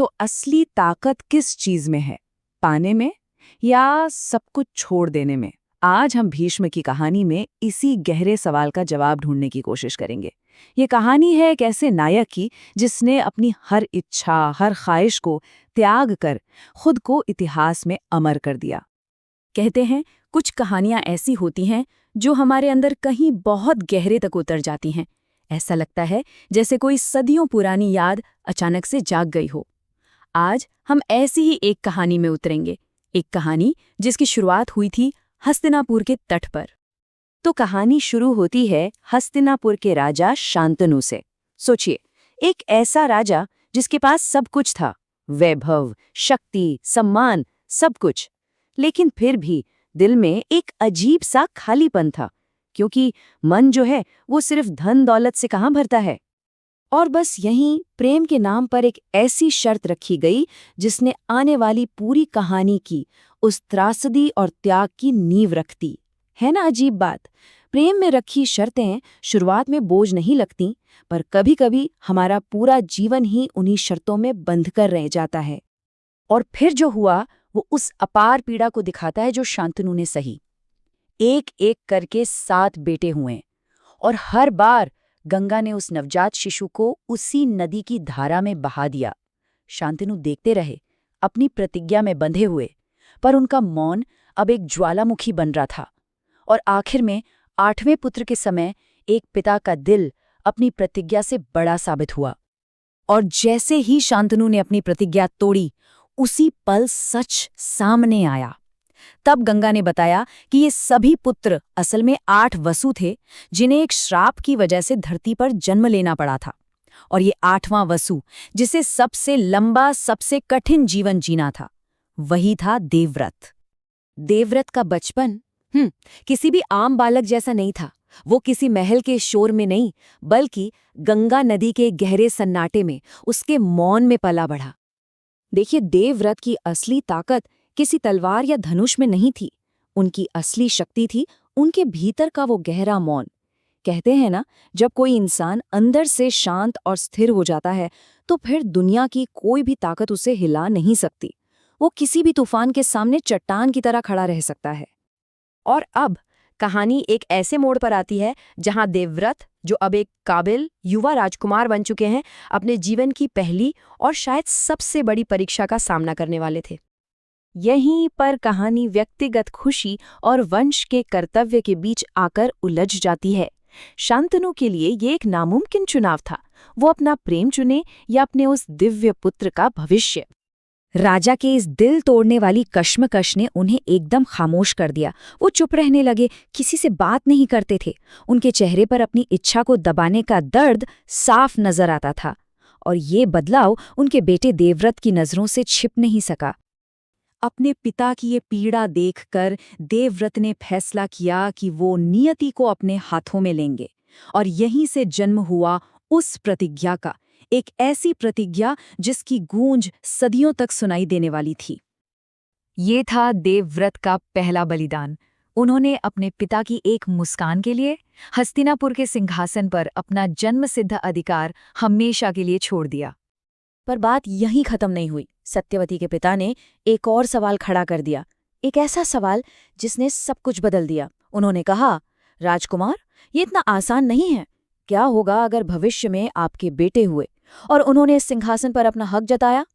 तो असली ताकत किस चीज में है, पाने में या सब कुछ छोड़ देने में? आज हम भीष्म की कहानी में इसी गहरे सवाल का जवाब ढूंढने की कोशिश करेंगे। ये कहानी है एक ऐसे नायक की जिसने अपनी हर इच्छा, हर ख्वाहिश को त्याग कर खुद को इतिहास में अमर कर दिया। कहते हैं कुछ कहानियां ऐसी होती हैं जो हमारे अंदर कहीं बहुत गहरे तक उतर जाती हैं। ऐसा लगता है जैसे कोई सदियों पुरानी याद अचानक से जाग गई हो। आज हम ऐसी ही एक कहानी में उतरेंगे, एक कहानी जिसकी शुरुआत हुई थी हस्तिनापुर के तट पर। तो कहानी शुरू होती है हस्तिनापुर के राजा शांतनु से। सोचिए, एक ऐसा राजा जिसके पास सब कुछ था, वैभव, शक्ति, सम्मान, सब कुछ। लेकिन फिर भी दिल में एक अजीब सा खालीपन था, क्योंकि मन जो है वो सिर्फ धन दौलत से कहाँ भरता है। और बस यहीं प्रेम के नाम पर एक ऐसी शर्त रखी गई जिसने आने वाली पूरी कहानी की, उस त्रासदी और त्याग की नींव रखती। है ना अजीब बात? प्रेम में रखी शर्तें शुरुआत में बोझ नहीं लगती, पर कभी-कभी हमारा पूरा जीवन ही उन्हीं शर्तों में बंध कर रह जाता है। और फिर जो हुआ वो उस अपार पीड़ा को दिखाता है जो शांतनु ने सही। एक एक करके 7 बेटे हुए, और हर बार गंगा ने उस नवजात शिशु को उसी नदी की धारा में बहा दिया। शांतनु देखते रहे, अपनी प्रतिज्ञा में बंधे हुए, पर उनका मौन अब एक ज्वालामुखी बन रहा था। और आखिर में 8वें पुत्र के समय एक पिता का दिल अपनी प्रतिज्ञा से बड़ा साबित हुआ। और जैसे ही शांतनु ने अपनी प्रतिज्ञा तोड़ी, उसी पल सच सामने आया। तब गंगा ने बताया कि ये सभी पुत्र असल में 8 वसु थे, जिन्हें एक श्राप की वजह से धरती पर जन्म लेना पड़ा था। और ये 8वां वसु, जिसे सबसे लंबा, सबसे कठिन जीवन जीना था, वही था देवव्रत। देवव्रत का बचपन किसी भी आम बालक जैसा नहीं था। वो किसी महल के शोर में नहीं, बल्कि गंगा नदी के गहरे सन्नाटे में, उसके मौन में पला बढ़ा। देखिए, देवव्रत की असली ताकत किसी तलवार या धनुष में नहीं थी। उनकी असली शक्ति थी उनके भीतर का वो गहरा मौन। कहते हैं ना, जब कोई इंसान अंदर से शांत और स्थिर हो जाता है, तो फिर दुनिया की कोई भी ताकत उसे हिला नहीं सकती। वो किसी भी तूफान के सामने चट्टान की तरह खड़ा रह सकता है। और अब कहानी एक ऐसे मोड़ पर आती है जहां देवव्रत, जो अब एक काबिल युवा राजकुमार बन चुके हैं, अपने जीवन की पहली और शायद सबसे बड़ी परीक्षा का सामना करने वाले थे। यहीं पर कहानी व्यक्तिगत खुशी और वंश के कर्तव्य के बीच आकर उलझ जाती है। शांतनु के लिए ये एक नामुमकिन चुनाव था। वो अपना प्रेम चुने या अपने उस दिव्य पुत्र का भविष्य। राजा के इस दिल तोड़ने वाली कश्मकश ने उन्हें एकदम खामोश कर दिया। वो चुप रहने लगे, किसी से बात नहीं करते थे। उनके चेहरे पर अपनी इच्छा को दबाने का दर्द साफ नजर आता था। और ये बदलाव उनके बेटे देवव्रत की नजरों से छिप नहीं सका। अपने पिता की ये पीड़ा देखकर देवव्रत ने फैसला किया कि वो नियति को अपने हाथों में लेंगे। और यहीं से जन्म हुआ उस प्रतिज्ञा का, एक ऐसी प्रतिज्ञा जिसकी गूंज सदियों तक सुनाई देने वाली थी। ये था देवव्रत का पहला बलिदान। उन्होंने अपने पिता की एक मुस्कान के लिए हस्तिनापुर के सिंहासन पर अपना जन्मसिद्ध अधिकार हमेशा के लिए छोड़ दिया। पर बात यहीं खत्म नहीं हुई। सत्यवती के पिता ने एक और सवाल खड़ा कर दिया, एक ऐसा सवाल जिसने सब कुछ बदल दिया। उन्होंने कहा, राजकुमार, ये इतना आसान नहीं है। क्या होगा अगर भविष्य में आपके बेटे हुए और उन्होंने इस सिंहासन पर अपना हक जताया?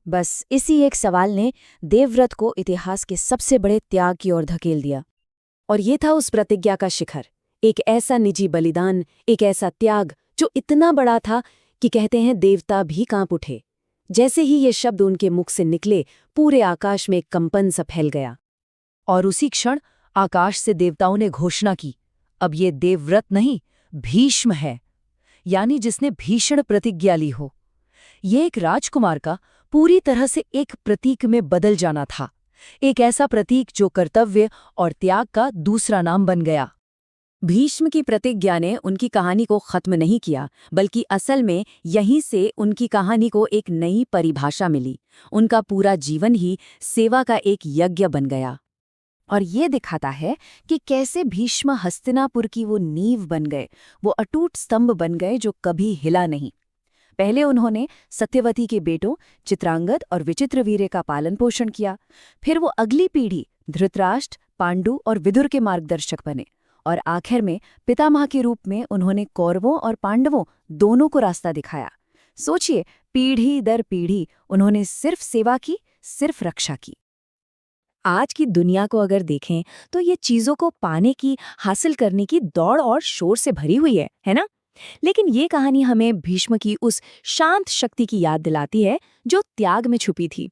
बस इसी एक सवाल ने देवव्रत को इतिहास के सबसे बड़े त्याग की ओर धकेल दिया। और ये था उस प्रतिज्ञा का शिखर, एक ऐसा निजी बलिदान, एक ऐसा त्याग जो इतना बड़ा था कि कहते हैं देवता भी कांप उठे। जैसे ही ये शब्द उनके मुख से निकले, पूरे आकाश में एक कंपन सा फैल गया। और उसी क्षण आकाश से देवताओं ने घोषणा की, अब ये देवव्रत नहीं, भीष्म है, यानी जिसने भीषण प्रतिज्ञा ली हो। ये एक राजकुमार का पूरी तरह से एक प्रतीक में बदल जाना था, एक ऐसा प्रतीक जो कर्तव्य और त्याग का दूसरा नाम बन गया। भीष्म की प्रतिज्ञा ने उनकी कहानी को खत्म नहीं किया, बल्कि असल में यहीं से उनकी कहानी को एक नई परिभाषा मिली। उनका पूरा जीवन ही सेवा का एक यज्ञ बन गया। और ये दिखाता है कि कैसे भीष्म हस्तिनापुर की वो नींव बन गए, वो अटूट स्तंभ बन गए जो कभी हिला नहीं। पहले उन्होंने सत्यवती के बेटों चित्रांगद और विचित्रवीर्य का पालन पोषण किया। फिर वो अगली पीढ़ी धृतराष्ट्र, पांडु और विदुर के मार्गदर्शक बने और आखिर में पितामह के रूप में उन्होंने कौरवों और पांडवों दोनों को रास्ता दिखाया। सोचिए, पीढ़ी दर पीढ़ी उन्होंने सिर्फ सेवा की, सिर्फ रक्षा की। आज की दुनिया को अगर देखें तो ये चीजों को पाने की, हासिल करने की दौड़ और शोर से भरी हुई है ना? लेकिन ये कहानी हमें भीष्म की उस शांत शक्ति की याद दिलाती है जो त्याग में छुपी थी।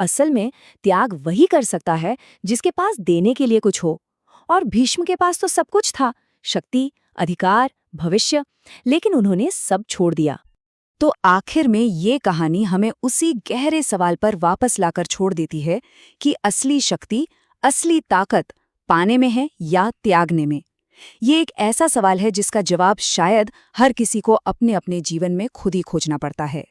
असल में त्याग वही कर सकता है जिसके पास देने के लिए कुछ हो, और भीष्म के पास तो सब कुछ था, शक्ति, अधिकार, भविष्य, लेकिन उन्होंने सब छोड़ दिया। तो आखिर में ये कहानी हमें उसी गहरे सवाल पर वापस लाकर छोड़ देती है कि असली शक्ति, असली ताकत पाने में है या त्यागने में। ये एक ऐसा सवाल है जिसका जवाब शायद हर किसी को अपने अपने जीवन में खुद ही खोजना पड़ता है।